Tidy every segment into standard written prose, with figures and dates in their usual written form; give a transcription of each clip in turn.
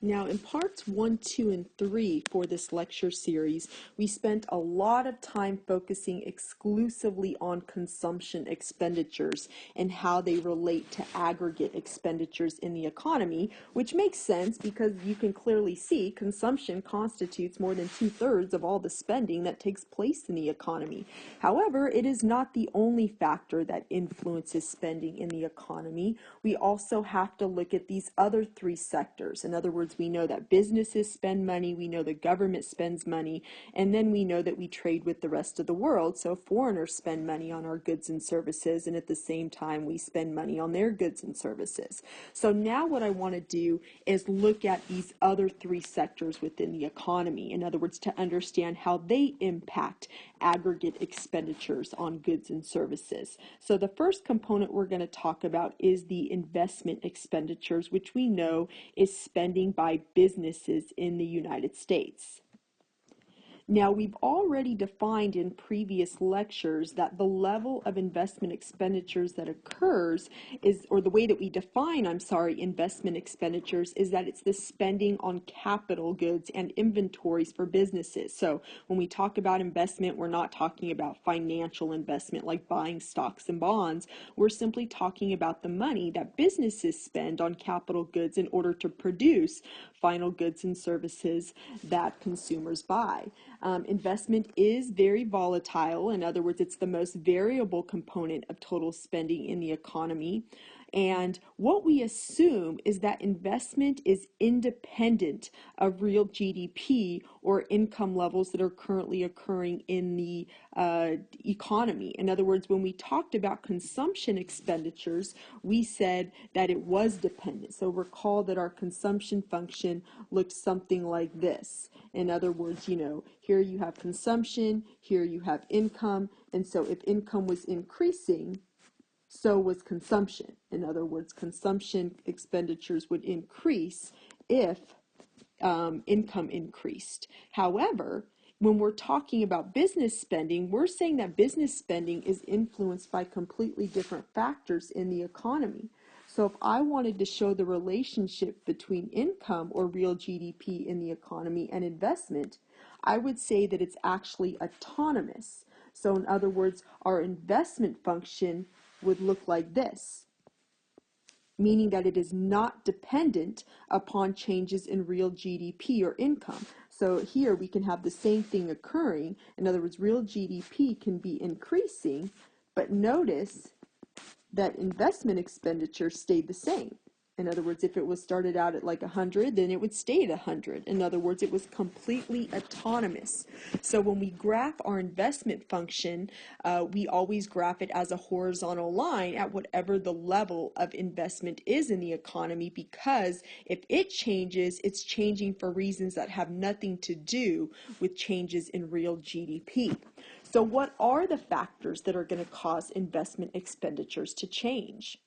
Now, in parts 1, 2, and 3 for this lecture series, we spent a lot of time focusing exclusively on consumption expenditures and how they relate to aggregate expenditures in the economy, which makes sense because you can clearly see consumption constitutes more than 2/3 of all the spending that takes place in the economy. However, it is not the only factor that influences spending in the economy. We also have to look at these other three sectors. In other words, we know that businesses spend money, we know the government spends money, and then we know that we trade with the rest of the world. So foreigners spend money on our goods and services, and at the same time we spend money on their goods and services. So now what I want to do is look at these other three sectors within the economy. In other words, to understand how they impact aggregate expenditures on goods and services. So the first component we're going to talk about is the investment expenditures, which we know is spending by businesses in the United States. Now, we've already defined in previous lectures that the level of investment expenditures that occurs is, or the way that we define, investment expenditures is that it's the spending on capital goods and inventories for businesses. So when we talk about investment, we're not talking about financial investment like buying stocks and bonds. We're simply talking about the money that businesses spend on capital goods in order to produce final goods and services that consumers buy. Investment is very volatile. In other words, it's the most variable component of total spending in the economy. And what we assume is that investment is independent of real GDP or income levels that are currently occurring in the economy. In other words, when we talked about consumption expenditures, we said that it was dependent. So recall that our consumption function looked something like this. In other words, here you have consumption, here you have income, and so if income was increasing, so was consumption. In other words, consumption expenditures would increase if income increased. However, when we're talking about business spending, we're saying that business spending is influenced by completely different factors in the economy. So if I wanted to show the relationship between income or real GDP in the economy and investment, I would say that it's actually autonomous. So in other words, our investment function would look like this, meaning that it is not dependent upon changes in real GDP or income. So here we can have the same thing occurring. In other words, real GDP can be increasing, but notice that investment expenditures stayed the same. In other words, if it was started out at like 100, then it would stay at 100. In other words, it was completely autonomous. So when we graph our investment function, we always graph it as a horizontal line at whatever the level of investment is in the economy, because if it changes, it's changing for reasons that have nothing to do with changes in real GDP. So what are the factors that are going to cause investment expenditures to change?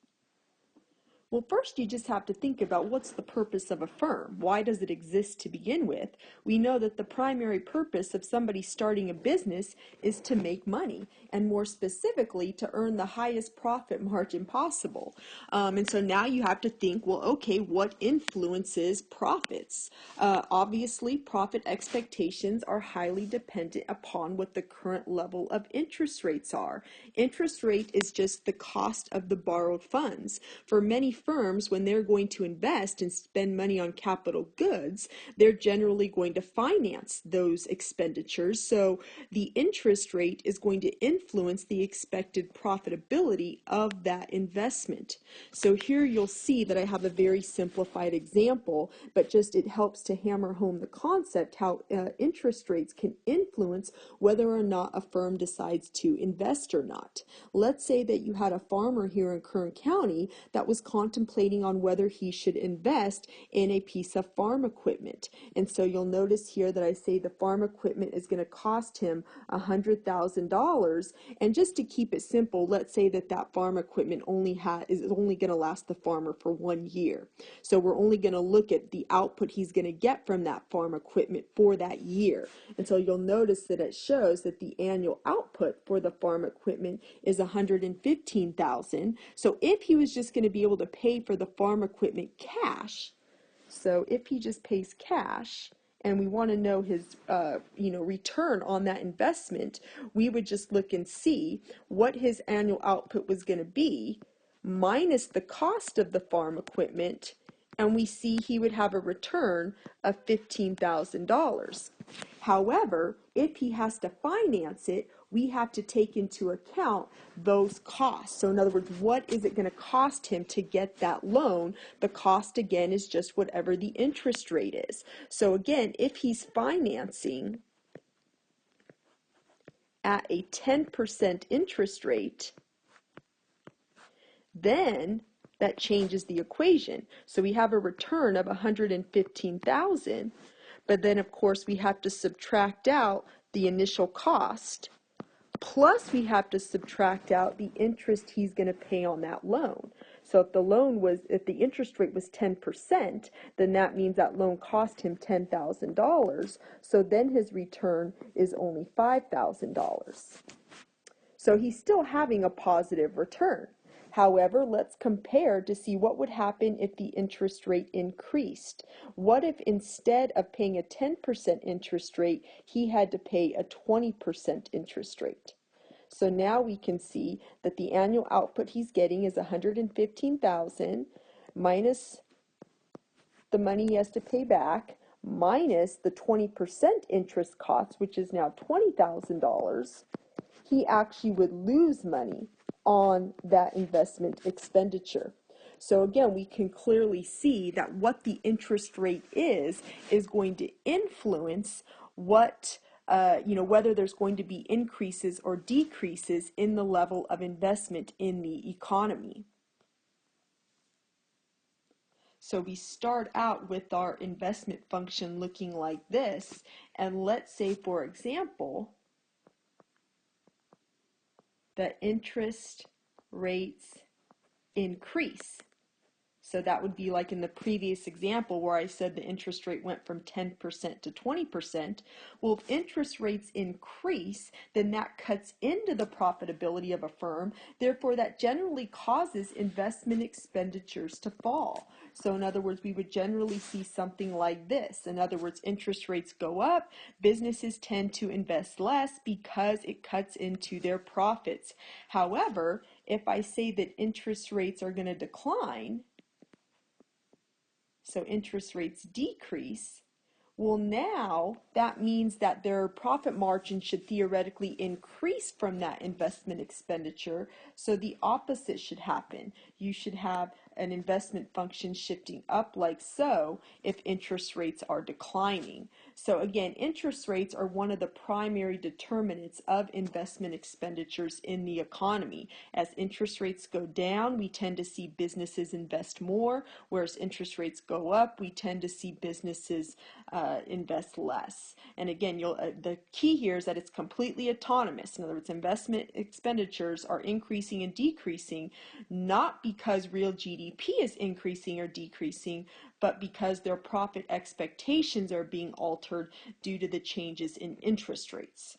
Well, first you just have to think about what's the purpose of a firm. Why does it exist to begin with? We know that the primary purpose of somebody starting a business is to make money, and more specifically to earn the highest profit margin possible. And so now you have to think, well, okay, what influences profits? Obviously, profit expectations are highly dependent upon what the current level of interest rates are. Interest rate is just the cost of the borrowed funds. For many firms, when they're going to invest and spend money on capital goods, they're generally going to finance those expenditures. So the interest rate is going to influence the expected profitability of that investment. So here you'll see that I have a very simplified example, but just it helps to hammer home the concept how interest rates can influence whether or not a firm decides to invest or not. Let's say that you had a farmer here in Kern County that was contemplating on whether he should invest in a piece of farm equipment. And so you'll notice here that I say the farm equipment is going to cost him $100,000. And just to keep it simple, let's say that that farm equipment is only going to last the farmer for 1 year. So we're only going to look at the output he's going to get from that farm equipment for that year. And so you'll notice that it shows that the annual output for the farm equipment is $115,000. So if he was just going to be able to pay for the farm equipment cash, So if he just pays cash and we want to know his return on that investment, we would just look and see what his annual output was going to be minus the cost of the farm equipment, and we see he would have a return of $15,000. However, if he has to finance it, we have to take into account those costs. So in other words, what is it going to cost him to get that loan? The cost, again, is just whatever the interest rate is. So again, if he's financing at a 10% interest rate, then that changes the equation. So we have a return of $115,000, but then of course we have to subtract out the initial cost, plus we have to subtract out the interest he's going to pay on that loan. So if the interest rate was 10%, then that means that loan cost him $10,000. So then his return is only $5,000. So he's still having a positive return. However, let's compare to see what would happen if the interest rate increased. What if instead of paying a 10% interest rate, he had to pay a 20% interest rate? So now we can see that the annual output he's getting is $115,000 minus the money he has to pay back minus the 20% interest cost, which is now $20,000. He actually would lose money on that investment expenditure. So again, we can clearly see that what the interest rate is going to influence what whether there's going to be increases or decreases in the level of investment in the economy. So we start out with our investment function looking like this, and let's say, for example, that interest rates increase. So that would be like in the previous example where I said the interest rate went from 10% to 20%. Well, if interest rates increase, then that cuts into the profitability of a firm. Therefore, that generally causes investment expenditures to fall. So in other words, we would generally see something like this. In other words, interest rates go up, businesses tend to invest less because it cuts into their profits. However, if I say that interest rates are going to decline, so interest rates decrease, well, now that means that their profit margin should theoretically increase from that investment expenditure. So the opposite should happen. You should have an investment function shifting up like so if interest rates are declining. So again, interest rates are one of the primary determinants of investment expenditures in the economy. As interest rates go down, we tend to see businesses invest more, whereas interest rates go up, we tend to see businesses invest less. And again, the key here is that it's completely autonomous. In other words, investment expenditures are increasing and decreasing, not because real GDP is increasing or decreasing, but because their profit expectations are being altered due to the changes in interest rates.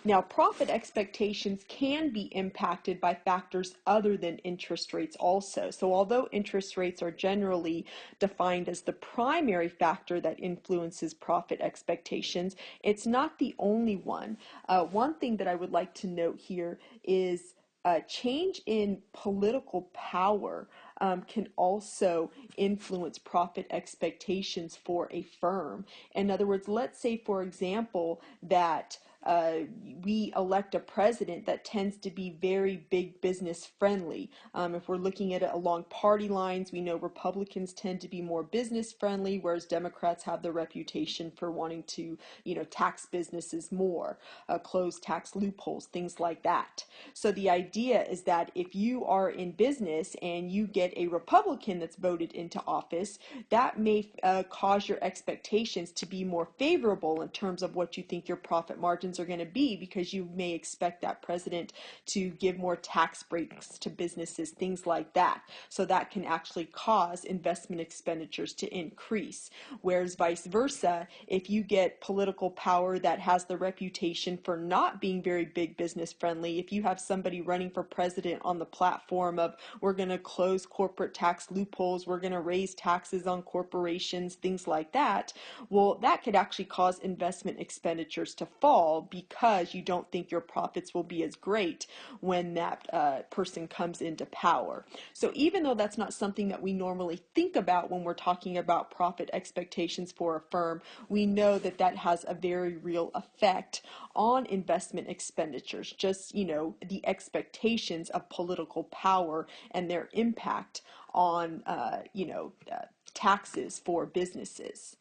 Now, profit expectations can be impacted by factors other than interest rates also. So although interest rates are generally defined as the primary factor that influences profit expectations, it's not the only one. One thing that I would like to note here is change in political power can also influence profit expectations for a firm. In other words, let's say, for example, that we elect a president that tends to be very big business friendly. If we're looking at it along party lines, we know Republicans tend to be more business friendly, whereas Democrats have the reputation for wanting to, tax businesses more, close tax loopholes, things like that. So the idea is that if you are in business and you get a Republican that's voted into office, that may cause your expectations to be more favorable in terms of what you think your profit margins returns are going to be, because you may expect that president to give more tax breaks to businesses, things like that. So that can actually cause investment expenditures to increase. Whereas vice versa, if you get political power that has the reputation for not being very big business friendly, if you have somebody running for president on the platform of, we're going to close corporate tax loopholes, we're going to raise taxes on corporations, things like that, well, that could actually cause investment expenditures to fall, because you don't think your profits will be as great when that person comes into power. So even though that's not something that we normally think about when we're talking about profit expectations for a firm, we know that that has a very real effect on investment expenditures, just, the expectations of political power and their impact on, taxes for businesses.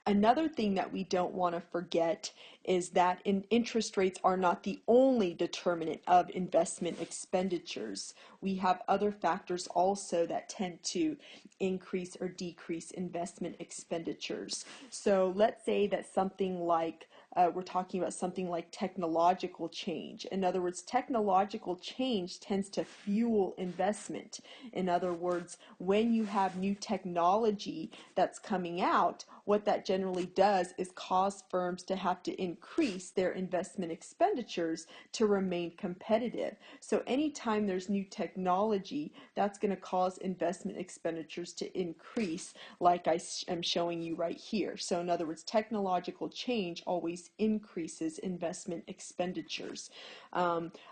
Another thing that we don't want to forget is that interest rates are not the only determinant of investment expenditures. We have other factors also that tend to increase or decrease investment expenditures. So let's say that something like we're talking about something like technological change. In other words, technological change tends to fuel investment. In other words, when you have new technology that's coming out, what that generally does is cause firms to have to increase their investment expenditures to remain competitive. So anytime there's new technology, that's going to cause investment expenditures to increase, like I am showing you right here. So in other words, technological change always increases investment expenditures.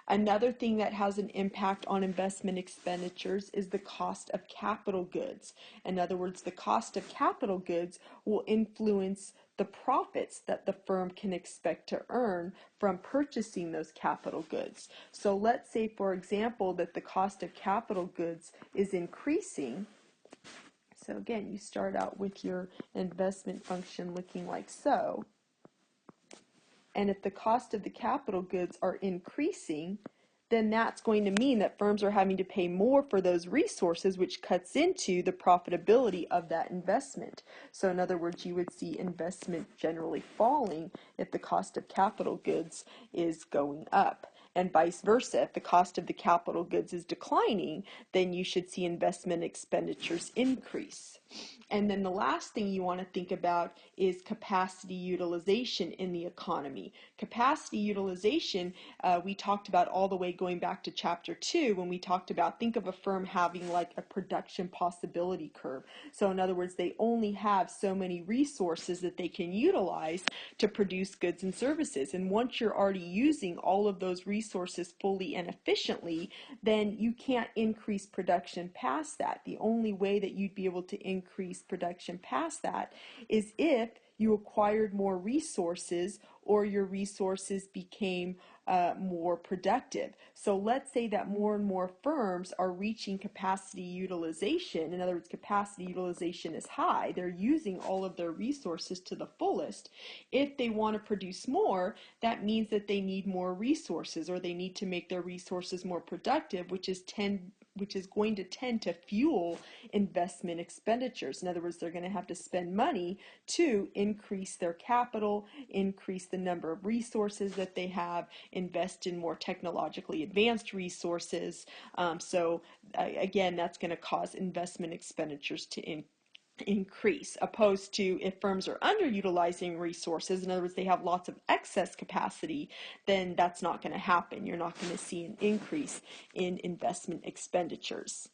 Another thing that has an impact on investment expenditures is the cost of capital goods. In other words, the cost of capital goods will influence the profits that the firm can expect to earn from purchasing those capital goods. So let's say, for example, that the cost of capital goods is increasing. So again, you start out with your investment function looking like so. And if the cost of the capital goods are increasing, then that's going to mean that firms are having to pay more for those resources, which cuts into the profitability of that investment. So in other words, you would see investment generally falling if the cost of capital goods is going up. And vice versa, if the cost of the capital goods is declining, then you should see investment expenditures increase. And then the last thing you want to think about is capacity utilization in the economy. Capacity utilization, we talked about all the way going back to chapter 2 when we talked about, think of a firm having like a production possibility curve. So in other words, they only have so many resources that they can utilize to produce goods and services. And once you're already using all of those resources fully and efficiently, then you can't increase production past that. The only way that you'd be able to increase production past that is if you acquired more resources or your resources became more productive. So let's say that more and more firms are reaching capacity utilization. In other words, capacity utilization is high. They're using all of their resources to the fullest. If they want to produce more, that means that they need more resources, or they need to make their resources more productive, which is going to tend to fuel investment expenditures. In other words, they're going to have to spend money to increase their capital, increase the number of resources that they have, invest in more technologically advanced resources. Again, that's going to cause investment expenditures to increase, opposed to if firms are underutilizing resources, in other words, they have lots of excess capacity, then that's not going to happen. You're not going to see an increase in investment expenditures.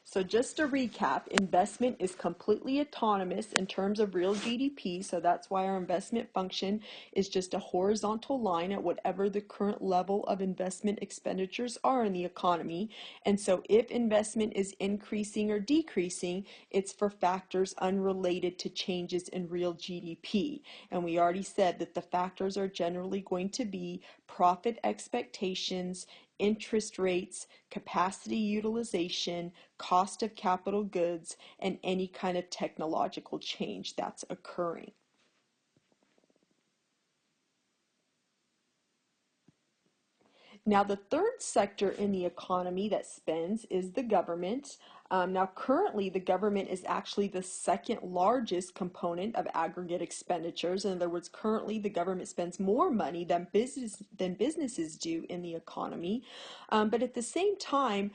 So just to recap, investment is completely autonomous in terms of real GDP, so that's why our investment function is just a horizontal line at whatever the current level of investment expenditures are in the economy. And so if investment is increasing or decreasing, it's for factors unrelated to changes in real GDP. And we already said that the factors are generally going to be profit expectations, interest rates, capacity utilization, cost of capital goods, and any kind of technological change that's occurring. Now, the third sector in the economy that spends is the government. Now, currently, the government is actually the second largest component of aggregate expenditures. In other words, currently the government spends more money than businesses do in the economy. But at the same time,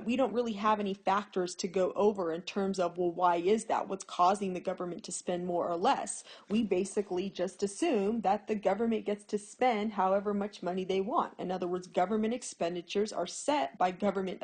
we don't really have any factors to go over in terms of, well, why is that? What's causing the government to spend more or less? We basically just assume that the government gets to spend however much money they want. In other words, government expenditures are set by government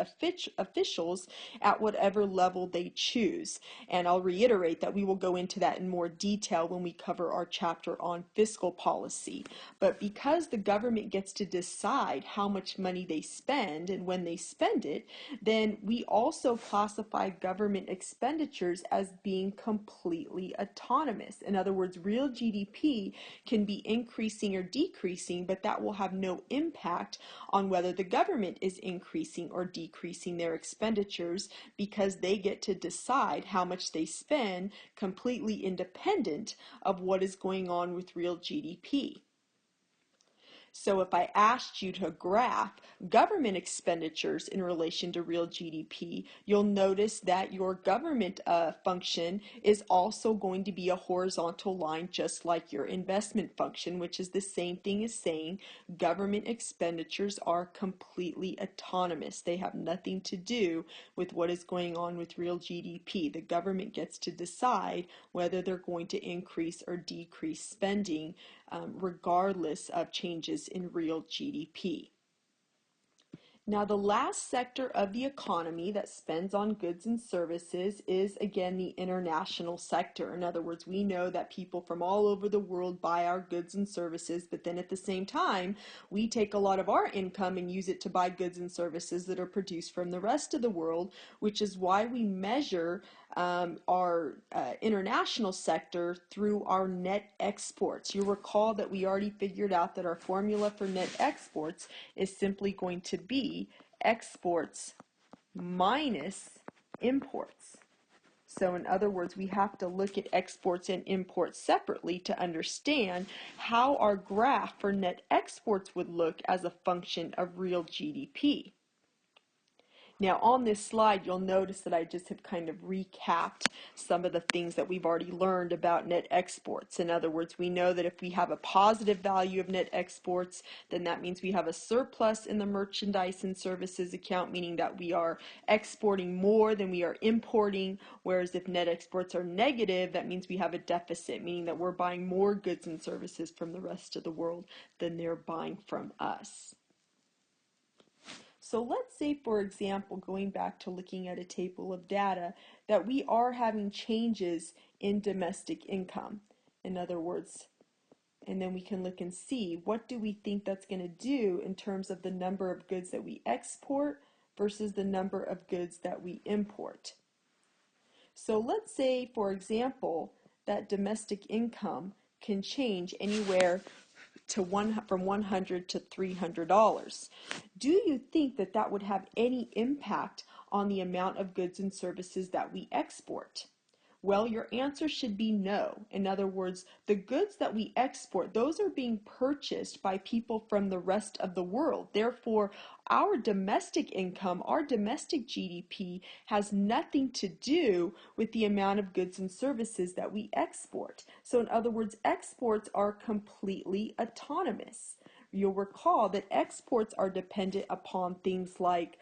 officials at whatever level they choose. And I'll reiterate that we will go into that in more detail when we cover our chapter on fiscal policy. But because the government gets to decide how much money they spend and when they spend it, then we also classify government expenditures as being completely autonomous. In other words, real GDP can be increasing or decreasing, but that will have no impact on whether the government is increasing or decreasing their expenditures, because they get to decide how much they spend completely independent of what is going on with real GDP. So if I asked you to graph government expenditures in relation to real GDP, you'll notice that your government function is also going to be a horizontal line, just like your investment function, which is the same thing as saying government expenditures are completely autonomous. They have nothing to do with what is going on with real GDP. The government gets to decide whether they're going to increase or decrease spending, regardless of changes in real GDP. Now, the last sector of the economy that spends on goods and services is, again, the international sector. In other words, we know that people from all over the world buy our goods and services, but then at the same time, we take a lot of our income and use it to buy goods and services that are produced from the rest of the world, which is why we measure our international sector through our net exports. You'll recall that we already figured out that our formula for net exports is simply going to be exports minus imports. So in other words, we have to look at exports and imports separately to understand how our graph for net exports would look as a function of real GDP. Now on this slide, you'll notice that I just have kind of recapped some of the things that we've already learned about net exports. In other words, we know that if we have a positive value of net exports, then that means we have a surplus in the merchandise and services account, meaning that we are exporting more than we are importing, whereas if net exports are negative, that means we have a deficit, meaning that we're buying more goods and services from the rest of the world than they're buying from us. So let's say, for example, going back to looking at a table of data, that we are having changes in domestic income. In other words, and then we can look and see, what do we think that's going to do in terms of the number of goods that we export versus the number of goods that we import. So let's say, for example, that domestic income can change anywhere from $100 to $300. Do you think that that would have any impact on the amount of goods and services that we export? Well, your answer should be no. In other words, the goods that we export, those are being purchased by people from the rest of the world. Therefore, our domestic income, our domestic GDP, has nothing to do with the amount of goods and services that we export. So in other words, exports are completely autonomous. You'll recall that exports are dependent upon things like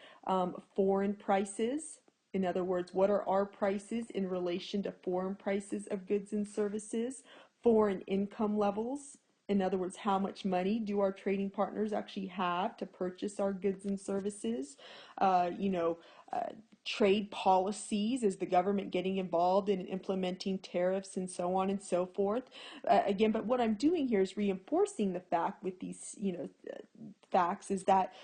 foreign prices. In other words, what are our prices in relation to foreign prices of goods and services? Foreign income levels. In other words, how much money do our trading partners actually have to purchase our goods and services? Trade policies, is the government getting involved in implementing tariffs and so on and so forth? Again, but what I'm doing here is reinforcing the fact with these, facts, is that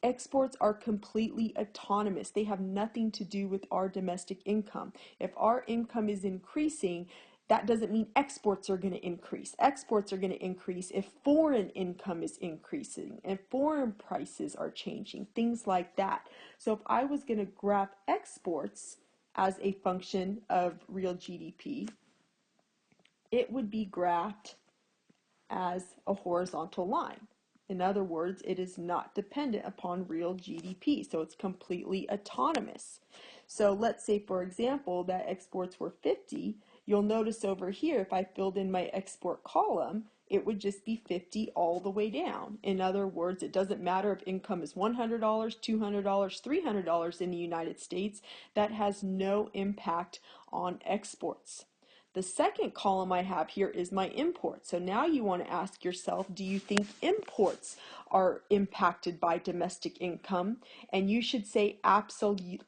exports are completely autonomous. They have nothing to do with our domestic income. If our income is increasing, that doesn't mean exports are going to increase. Exports are going to increase if foreign income is increasing and foreign prices are changing, things like that. So if I was going to graph exports as a function of real GDP, it would be graphed as a horizontal line. In other words, it is not dependent upon real GDP, so it's completely autonomous. So let's say, for example, that exports were 50. You'll notice over here, if I filled in my export column, it would just be 50 all the way down. In other words, it doesn't matter if income is $100, $200, $300 in the United States, that has no impact on exports. The second column I have here is my imports. So now you want to ask yourself, do you think imports are impacted by domestic income? And you should say absolutely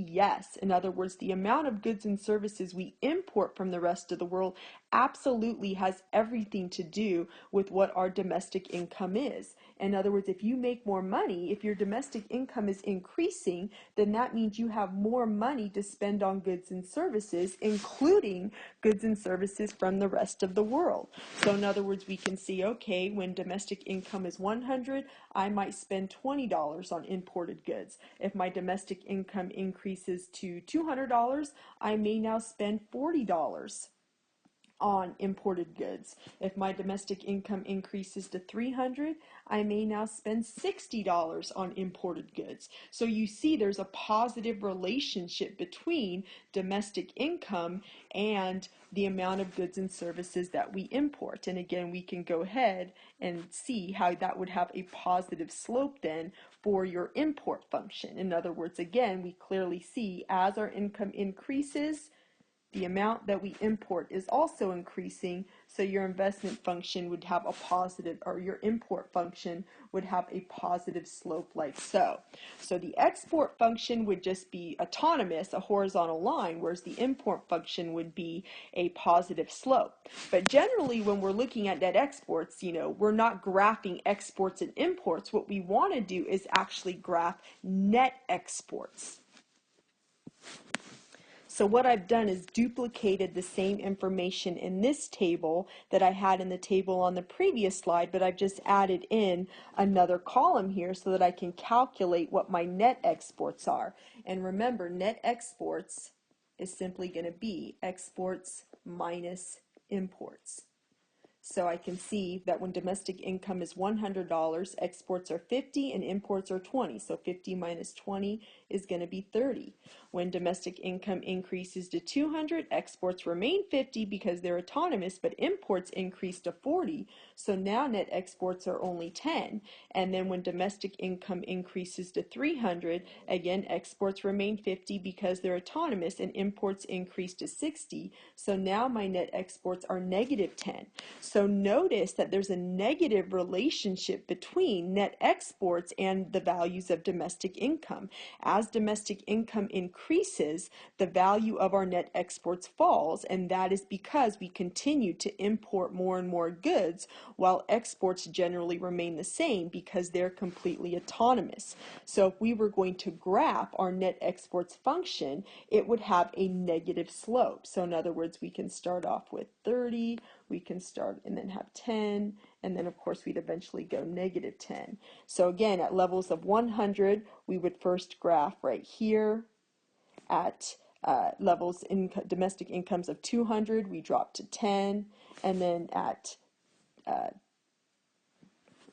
yes. In other words, the amount of goods and services we import from the rest of the world absolutely has everything to do with what our domestic income is. In other words, if you make more money, if your domestic income is increasing, then that means you have more money to spend on goods and services, including goods and services from the rest of the world. So in other words, we can see, okay, when domestic income is 100, I might spend $20 on imported goods. If my domestic income increases to $200, I may now spend $40 on imported goods. If my domestic income increases to 300, I may now spend $60 on imported goods. So you see there's a positive relationship between domestic income and the amount of goods and services that we import. And again, we can go ahead and see how that would have a positive slope then for your import function. In other words, again, we clearly see as our income increases, the amount that we import is also increasing, so your investment function would have a positive, or your import function would have a positive slope like so. So the export function would just be autonomous, a horizontal line, whereas the import function would be a positive slope. But generally, when we're looking at net exports, we're not graphing exports and imports. What we want to do is actually graph net exports. So what I've done is duplicated the same information in this table that I had in the table on the previous slide, but I've just added in another column here so that I can calculate what my net exports are. And remember, net exports is simply going to be exports minus imports. So I can see that when domestic income is $100, exports are 50 and imports are 20. So 50 minus 20 is going to be 30. When domestic income increases to 200, exports remain 50 because they're autonomous, but imports increase to 40. So now net exports are only 10. And then when domestic income increases to 300, again, exports remain 50 because they're autonomous, and imports increase to 60. So now my net exports are negative 10. So notice that there's a negative relationship between net exports and the values of domestic income. As domestic income increases, the value of our net exports falls, and that is because we continue to import more and more goods while exports generally remain the same because they're completely autonomous. So if we were going to graph our net exports function, it would have a negative slope. So in other words, we can start off with 30, we can start and then have 10, and then of course we'd eventually go negative 10. So again, at levels of 100, we would first graph right here. At levels in domestic incomes of 200, we drop to 10, and then at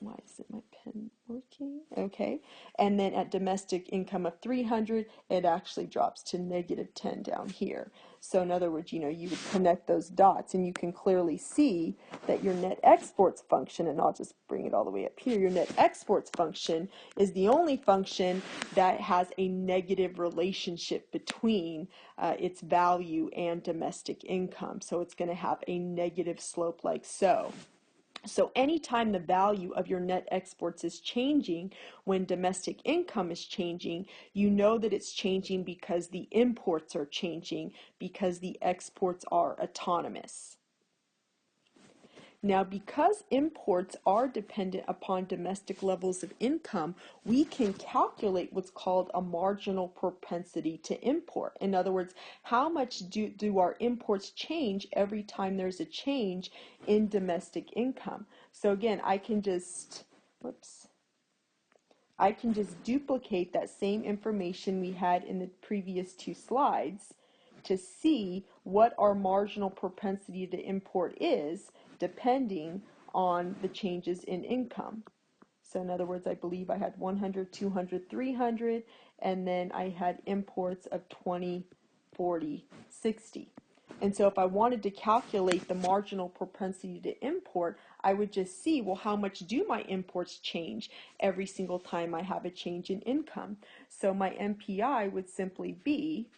why isn't my pen working? Okay. And then at domestic income of 300, it actually drops to negative 10 down here. So in other words, you would connect those dots, and you can clearly see that your net exports function, and I'll just bring it all the way up here, your net exports function is the only function that has a negative relationship between its value and domestic income. So it's going to have a negative slope like so. So anytime the value of your net exports is changing when domestic income is changing, you know that it's changing because the imports are changing, because the exports are autonomous. Now, because imports are dependent upon domestic levels of income, we can calculate what's called a marginal propensity to import. In other words, how much do our imports change every time there's a change in domestic income? So again, I can just duplicate that same information we had in the previous two slides to see what our marginal propensity to import is depending on the changes in income. So in other words, I believe I had 100, 200, 300, and then I had imports of 20, 40, 60. And so if I wanted to calculate the marginal propensity to import, I would just see, well, how much do my imports change every single time I have a change in income? So my MPI would simply be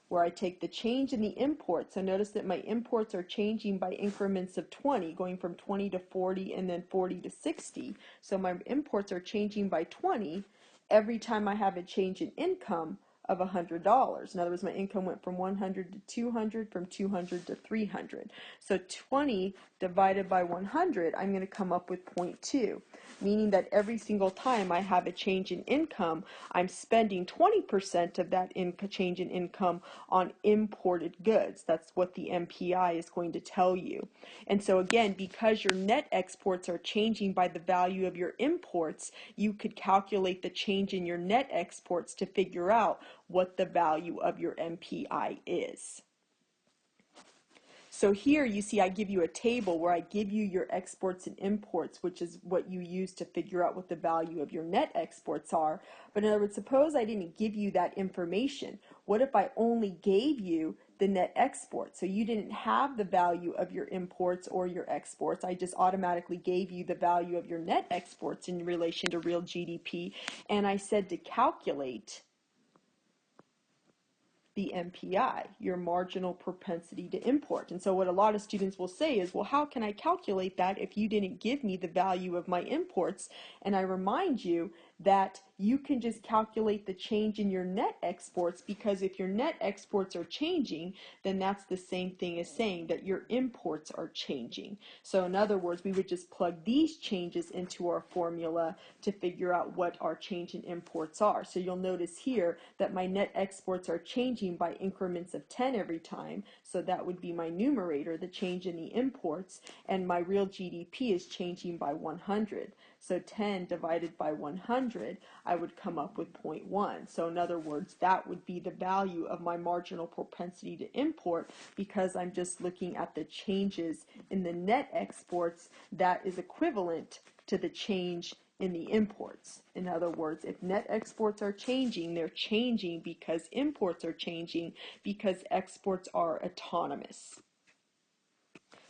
where I take the change in the imports. So notice that my imports are changing by increments of 20, going from 20 to 40 and then 40 to 60. So my imports are changing by 20 every time I have a change in income of $100. In other words, my income went from 100 to 200, from 200 to 300. So 20 divided by 100, I'm going to come up with 0.2, meaning that every single time I have a change in income, I'm spending 20% of that change in income on imported goods. That's what the MPI is going to tell you. And so again, because your net exports are changing by the value of your imports, you could calculate the change in your net exports to figure out what the value of your MPI is. So here you see I give you a table where I give you your exports and imports, which is what you use to figure out what the value of your net exports are. But in other words, suppose I didn't give you that information. What if I only gave you the net exports? So you didn't have the value of your imports or your exports. I just automatically gave you the value of your net exports in relation to real GDP. And I said to calculate the MPI, your marginal propensity to import. And so what a lot of students will say is, well, how can I calculate that if you didn't give me the value of my imports? And I remind you that you can just calculate the change in your net exports, because if your net exports are changing, then that's the same thing as saying that your imports are changing. So in other words, we would just plug these changes into our formula to figure out what our change in imports are. So you'll notice here that my net exports are changing by increments of 10 every time. So that would be my numerator, the change in the imports, and my real GDP is changing by 100. So 10 divided by 100, I would come up with 0.1. So in other words, that would be the value of my marginal propensity to import, because I'm just looking at the changes in the net exports that is equivalent to the change in the imports. In other words, if net exports are changing, they're changing because imports are changing, because exports are autonomous.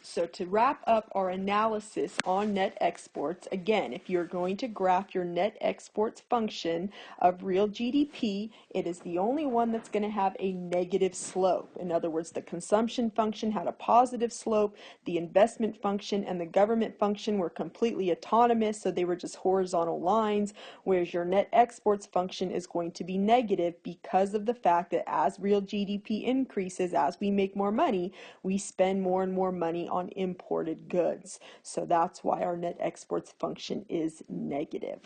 So to wrap up our analysis on net exports, again, if you're going to graph your net exports function of real GDP, it is the only one that's going to have a negative slope. In other words, the consumption function had a positive slope, the investment function and the government function were completely autonomous, so they were just horizontal lines, whereas your net exports function is going to be negative because of the fact that as real GDP increases, as we make more money, we spend more and more money on imported goods. So that's why our net exports function is negative.